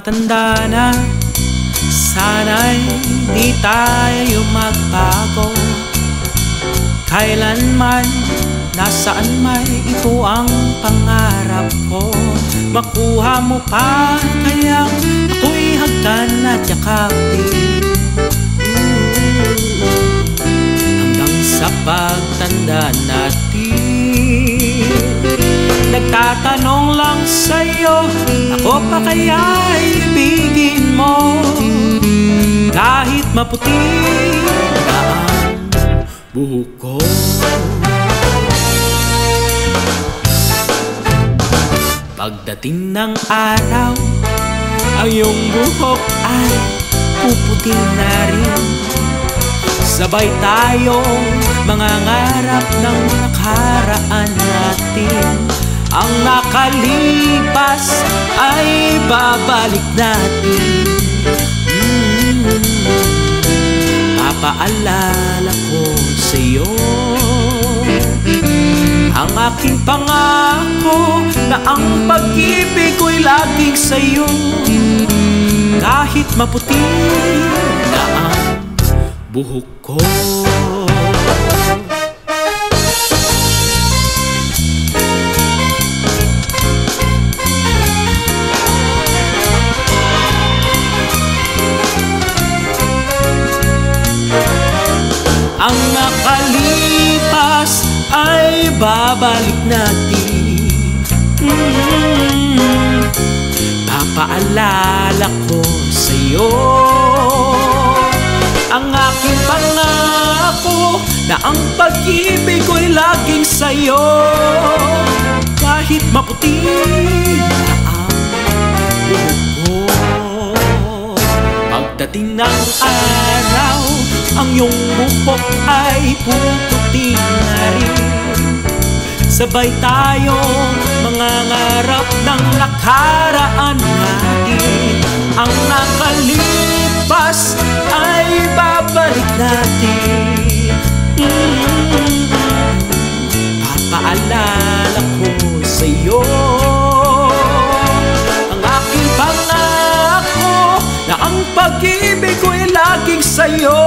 tumatanda na, sana'y di tayo magbago. Kailanman, nasaan may ito ang pangarap ko. Makuha mo pa kaya ako'y hagkan at yakapin, hanggang sa pagtanda natin. Nagtatanong lang sa'yo, ako pa kaya ibigin mo, kahit maputi na ang buhok ko. Pagdating ng araw, ang iyong buhok ay puputi na rin. Sabay tayong mangangarap ng nakaraan natin. Ang nakalipas ay babalik natin. Papaalala ko sa'yo ang aking pangako, na ang pag-ibig ko'y laging sa'yo, kahit maputi na ang buhok ko. Ang nakalipas ay babalik natin. Papaalala ko sa'yo ang aking pangako, na ang pag-ibig ko'y laging sa'yo, kahit maputi na ang buhok ko. Pagdating ng araw, ang iyong buhok ay puputi na rin. Sabay tayo mangangarap ng nakaraan natin. Ang nakalipas ay babalik natin. Papaalala ko sa'yo ang aking pangako, na ang pag-ibig ko'y laging sa'yo,